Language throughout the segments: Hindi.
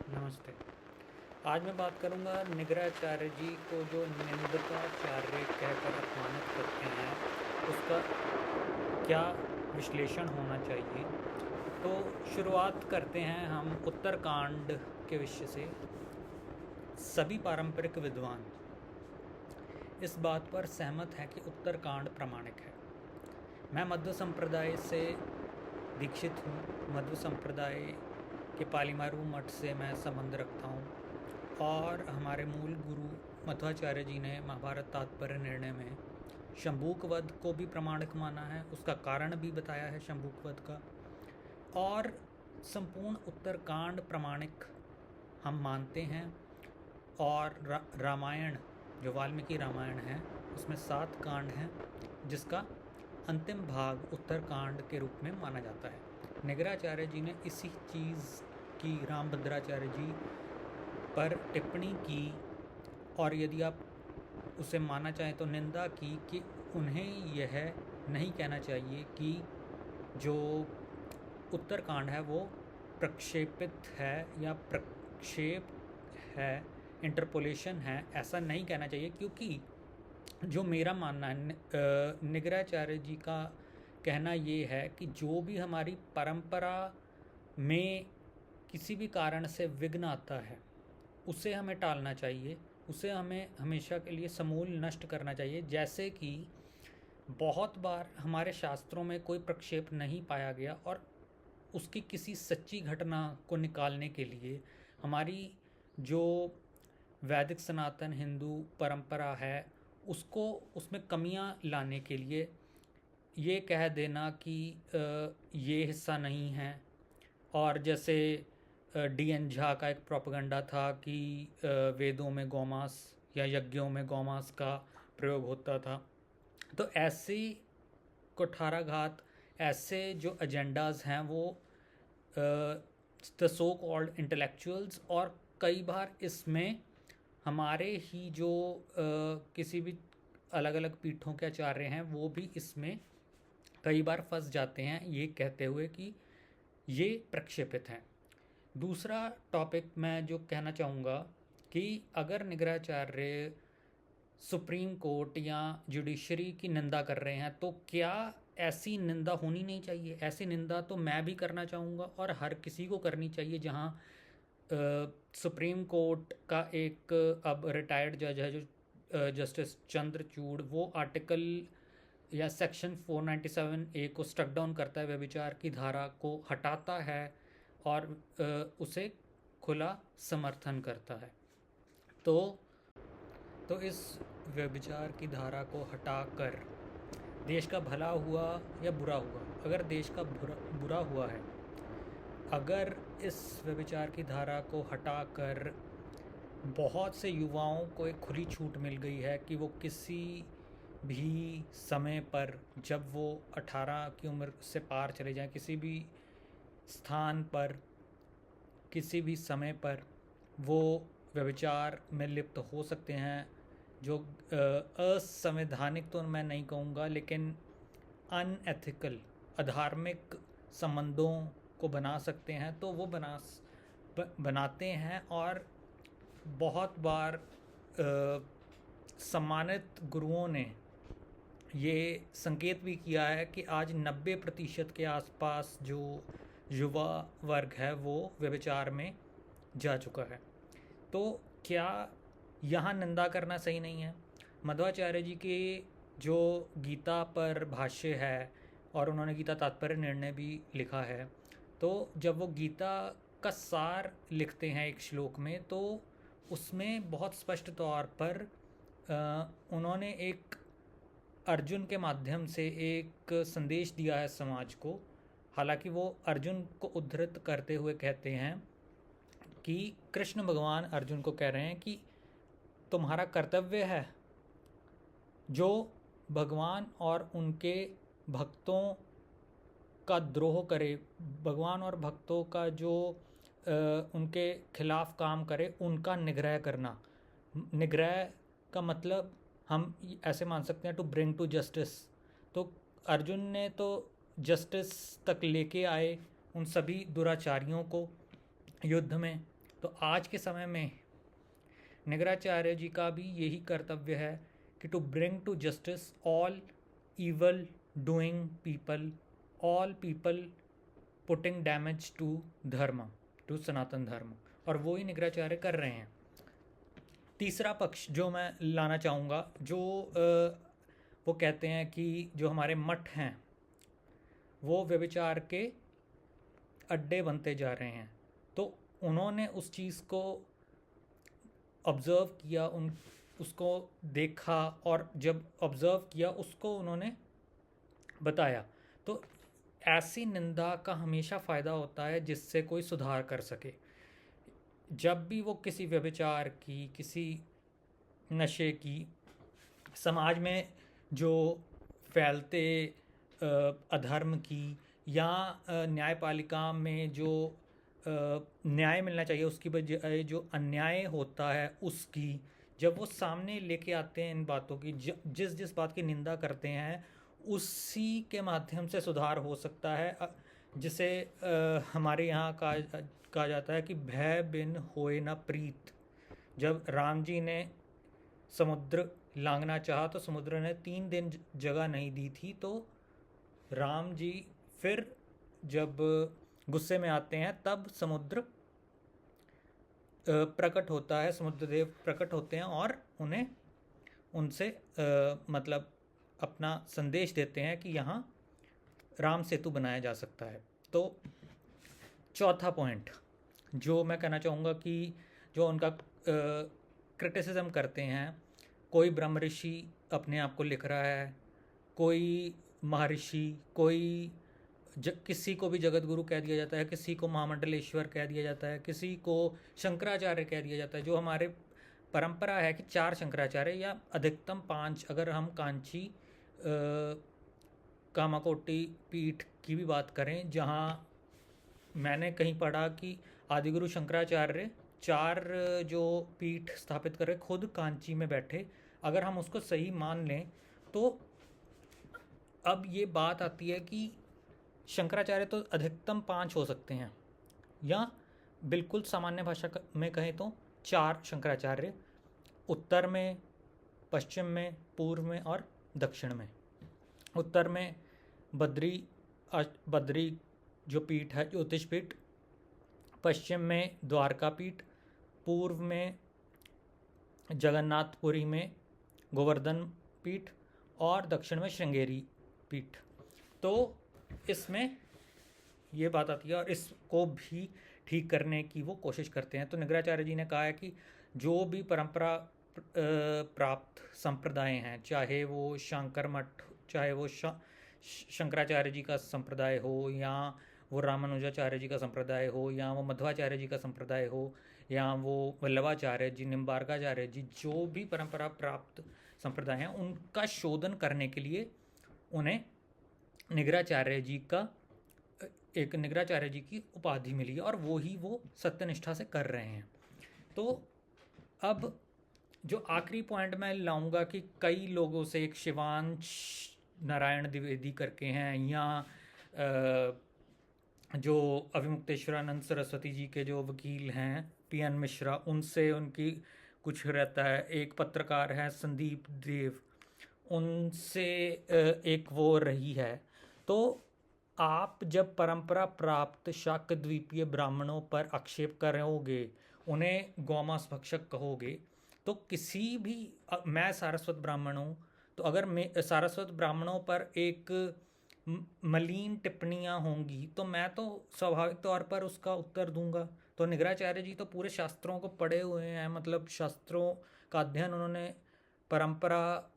नमस्ते। आज मैं बात करूंगा निगराचार्य जी को जो निंदकाचार्य कहकर अपमानित करते हैं, उसका क्या विश्लेषण होना चाहिए। तो शुरुआत करते हैं हम उत्तरकांड के विषय से। सभी पारंपरिक विद्वान इस बात पर सहमत हैं कि उत्तरकांड प्रामाणिक है। मैं मध्व संप्रदाय से दीक्षित हूँ। मध्व संप्रदाय के पालीमारू मठ से मैं संबंध रखता हूँ और हमारे मूल गुरु मध्वाचार्य जी ने महाभारत तात्पर्य निर्णय में शंभूक वध को भी प्रामाणिक माना है। उसका कारण भी बताया है शंभूक वध का। और संपूर्ण उत्तरकांड प्रामाणिक हम मानते हैं। और रामायण जो वाल्मीकि रामायण है उसमें 7 कांड हैं, जिसका अंतिम भाग उत्तरकांड के रूप में माना जाता है। निगराचार्य जी ने इसी चीज़ की रामभद्राचार्य जी पर टिप्पणी की और यदि आप उसे मानना चाहें तो निंदा की कि उन्हें यह नहीं कहना चाहिए कि जो उत्तरकांड है वो प्रक्षेपित है या प्रक्षेप है, इंटरपोलेशन है, ऐसा नहीं कहना चाहिए। क्योंकि जो मेरा मानना है, निगराचार्य जी का कहना ये है कि जो भी हमारी परंपरा में किसी भी कारण से विघ्न आता है उसे हमें टालना चाहिए, उसे हमें हमेशा के लिए समूल नष्ट करना चाहिए। जैसे कि बहुत बार हमारे शास्त्रों में कोई प्रक्षेप नहीं पाया गया और उसकी किसी सच्ची घटना को निकालने के लिए हमारी जो वैदिक सनातन हिंदू परंपरा है उसको उसमें कमियां लाने के लिए ये कह देना कि ये हिस्सा नहीं है। और जैसे डी.एन. झा का एक प्रोपेगेंडा था कि वेदों में गौमांस या यज्ञों में गौमांस का प्रयोग होता था। तो ऐसी कुठाराघात, ऐसे जो एजेंडाज हैं वो द सो कॉल्ड इंटेलेक्चुअल्स और कई बार इसमें हमारे ही जो किसी भी अलग अलग पीठों के आचार्य हैं वो भी इसमें कई बार फंस जाते हैं ये कहते हुए कि ये प्रक्षेपित हैं। दूसरा टॉपिक मैं जो कहना चाहूँगा कि अगर निगराचार्य सुप्रीम कोर्ट या जुडिशरी की निंदा कर रहे हैं तो क्या ऐसी निंदा होनी नहीं चाहिए। ऐसी निंदा तो मैं भी करना चाहूँगा और हर किसी को करनी चाहिए। जहाँ सुप्रीम कोर्ट का एक अब रिटायर्ड जज है जो जस्टिस चंद्रचूड़, वो आर्टिकल या सेक्शन 497A को स्ट्रक डाउन करता है, व्यभिचार की धारा को हटाता है और उसे खुला समर्थन करता है। तो इस व्यभिचार की धारा को हटाकर देश का भला हुआ या बुरा हुआ। अगर देश का बुरा हुआ है, अगर इस व्यभिचार की धारा को हटाकर बहुत से युवाओं को एक खुली छूट मिल गई है कि वो किसी भी समय पर, जब वो 18 की उम्र से पार चले जाएं, किसी भी स्थान पर किसी भी समय पर वो व्यभिचार में लिप्त हो सकते हैं। जो असंवैधानिक तो मैं नहीं कहूँगा, लेकिन अनएथिकल, अधार्मिक संबंधों को बना सकते हैं, तो वो बनाते हैं। और बहुत बार सम्मानित गुरुओं ने ये संकेत भी किया है कि आज 90% के आसपास जो युवा वर्ग है वो व्यभिचार में जा चुका है। तो क्या यहाँ निंदा करना सही नहीं है। मध्वाचार्य जी के जो गीता पर भाष्य है और उन्होंने गीता तात्पर्य निर्णय भी लिखा है, तो जब वो गीता का सार लिखते हैं एक श्लोक में, तो उसमें बहुत स्पष्ट तौर पर उन्होंने एक अर्जुन के माध्यम से एक संदेश दिया है समाज को। हालांकि वो अर्जुन को उद्धृत करते हुए कहते हैं कि कृष्ण भगवान अर्जुन को कह रहे हैं कि तुम्हारा कर्तव्य है जो भगवान और उनके भक्तों का द्रोह करे, भगवान और भक्तों का जो उनके खिलाफ काम करे, उनका निग्रह करना। निग्रह का मतलब हम ऐसे मान सकते हैं टू ब्रिंग टू जस्टिस। तो अर्जुन ने तो जस्टिस तक लेके आए उन सभी दुराचारियों को युद्ध में, तो आज के समय में निगराचार्य जी का भी यही कर्तव्य है कि to bring to justice all evil doing people, all people putting damage to dharma, to Sanatan dharma, और वो ही निगराचार्य कर रहे हैं। तीसरा पक्ष जो मैं लाना चाहूँगा, जो वो कहते हैं कि जो हमारे मठ हैं वो व्यभिचार के अड्डे बनते जा रहे हैं, तो उन्होंने उस चीज़ को ऑब्ज़र्व किया, उसको देखा, और जब ऑब्ज़र्व किया उसको उन्होंने बताया। तो ऐसी निंदा का हमेशा फ़ायदा होता है जिससे कोई सुधार कर सके। जब भी वो किसी व्यभिचार की, किसी नशे की, समाज में जो फैलते अधर्म की, या न्यायपालिका में जो न्याय मिलना चाहिए उसकी बजाय जो अन्याय होता है उसकी, जब वो सामने लेके आते हैं इन बातों की, जिस बात की निंदा करते हैं उसी के माध्यम से सुधार हो सकता है, जिसे हमारे यहाँ कहा जाता है कि भय बिन होए न प्रीत। जब राम जी ने समुद्र लांघना चाहा तो समुद्र ने 3 दिन जगह नहीं दी थी, तो राम जी फिर जब गुस्से में आते हैं तब समुद्र प्रकट होता है, समुद्रदेव प्रकट होते हैं और उन्हें उनसे मतलब अपना संदेश देते हैं कि यहाँ राम सेतु बनाया जा सकता है। तो चौथा पॉइंट जो मैं कहना चाहूँगा कि जो उनका क्रिटिसिज्म करते हैं, कोई ब्रह्म ऋषि अपने आप को लिख रहा है, कोई महर्षि, कोई किसी को भी जगत गुरु कह दिया जाता है, किसी को महामंडलेश्वर कह दिया जाता है, किसी को शंकराचार्य कह दिया जाता है। जो हमारे परंपरा है कि 4 शंकराचार्य या अधिकतम 5, अगर हम कांची कामाकोटि पीठ की भी बात करें, जहाँ मैंने कहीं पढ़ा कि आदिगुरु शंकराचार्य 4 जो पीठ स्थापित कर रहे खुद कांची में बैठे, अगर हम उसको सही मान लें तो अब ये बात आती है कि शंकराचार्य तो अधिकतम 5 हो सकते हैं, या बिल्कुल सामान्य भाषा में कहें तो 4 शंकराचार्य, उत्तर में, पश्चिम में, पूर्व में और दक्षिण में। उत्तर में बद्री जो पीठ है ज्योतिष पीठ, पश्चिम में द्वारका पीठ, पूर्व में जगन्नाथपुरी में गोवर्धन पीठ और दक्षिण में श्रृंगेरी पीठ। तो इसमें ये बात आती है और इसको भी ठीक करने की वो कोशिश करते हैं। तो निगराचार्य जी ने कहा है कि जो भी परंपरा प्राप्त संप्रदाय हैं, चाहे वो शांकर मठ, चाहे वो शंकराचार्य जी का संप्रदाय हो, या वो रामानुजाचार्य जी का संप्रदाय हो, या वो मध्वाचार्य जी का संप्रदाय हो, या वो वल्लभाचार्य जी, निम्बार्काचार्य जी, जो भी परंपरा प्राप्त संप्रदाय हैं उनका शोधन करने के लिए उन्हें निगराचार्य जी का एक निगराचार्य जी की उपाधि मिली और वो सत्यनिष्ठा से कर रहे हैं। तो अब जो आखिरी पॉइंट मैं लाऊंगा कि कई लोगों से, एक शिवांश नारायण द्विवेदी करके हैं, या जो अभिमुक्तेश्वरानंद सरस्वती जी के जो वकील हैं पीएन मिश्रा, उनसे उनकी कुछ रहता है। एक पत्रकार है संदीप देव, उनसे एक वो रही है। तो आप जब परंपरा प्राप्त शाक्त द्वीपीय ब्राह्मणों पर आक्षेप करोगे, उन्हें गौमांस भक्षक कहोगे, तो किसी भी, मैं सारस्वत ब्राह्मण हूँ, तो अगर मैं सारस्वत ब्राह्मणों पर एक मलिन टिप्पणियाँ होंगी तो मैं तो स्वाभाविक तौर पर उसका उत्तर दूंगा। तो निगराचार्य जी तो पूरे शास्त्रों को पढ़े हुए हैं, मतलब शास्त्रों का अध्ययन उन्होंने परंपरा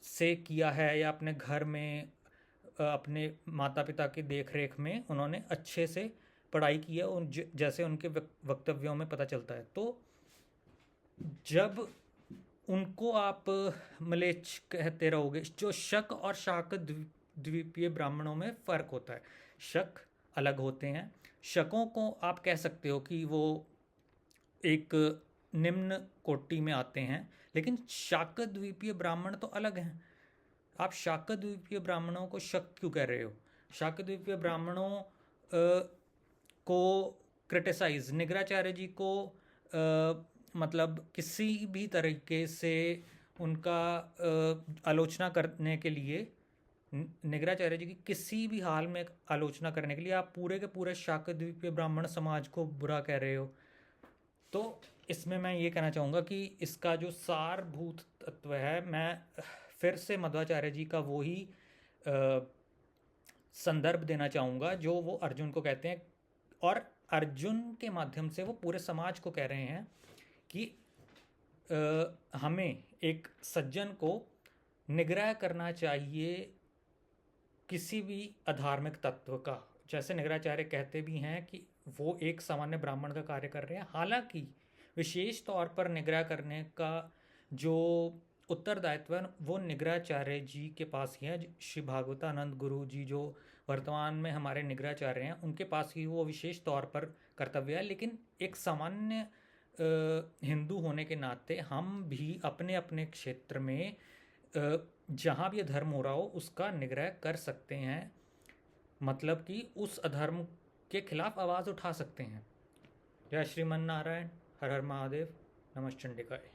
से किया है, या अपने घर में अपने माता पिता की देख रेख में उन्होंने अच्छे से पढ़ाई की है, जैसे उनके वक्तव्यों में पता चलता है। तो जब उनको आप मलेच्छ कहते रहोगे, जो शक और शाक द्वीपीय ब्राह्मणों में फ़र्क होता है, शक अलग होते हैं। शकों को आप कह सकते हो कि वो एक निम्न कोटि में आते हैं, लेकिन शाक द्वीपीय ब्राह्मण तो अलग हैं। आप शाक द्वीपीय ब्राह्मणों को शक क्यों कह रहे हो? शाक द्वीपीय ब्राह्मणों को क्रिटिसाइज निगराचार्य जी को मतलब किसी भी तरीके से उनका आलोचना करने के लिए, निगराचार्य जी की किसी भी हाल में आलोचना करने के लिए आप पूरे के पूरे शाकद्वीपीय ब्राह्मण समाज को बुरा कह रहे हो। तो इसमें मैं ये कहना चाहूँगा कि इसका जो सारभूत तत्व है, मैं फिर से मध्वाचार्य जी का वो ही संदर्भ देना चाहूँगा जो वो अर्जुन को कहते हैं, और अर्जुन के माध्यम से वो पूरे समाज को कह रहे हैं कि हमें एक सज्जन को निग्रह करना चाहिए किसी भी अधार्मिक तत्व का। जैसे निगराचार्य कहते भी हैं कि वो एक सामान्य ब्राह्मण का कार्य कर रहे हैं, हालांकि विशेष तौर पर निग्रह करने का जो उत्तरदायित्व है वो निगराचार्य जी के पास ही है। श्री भागवतानंद गुरु जी जो वर्तमान में हमारे निगराचार्य हैं, उनके पास ही वो विशेष तौर पर कर्तव्य है। लेकिन एक सामान्य हिंदू होने के नाते हम भी अपने अपने क्षेत्र में जहाँ भी धर्म हो रहा हो उसका निग्रह कर सकते हैं, मतलब कि उस अधर्म के खिलाफ आवाज़ उठा सकते हैं। जय श्रीमन नारायण, हर हर महादेव, नमः चंडिकाय।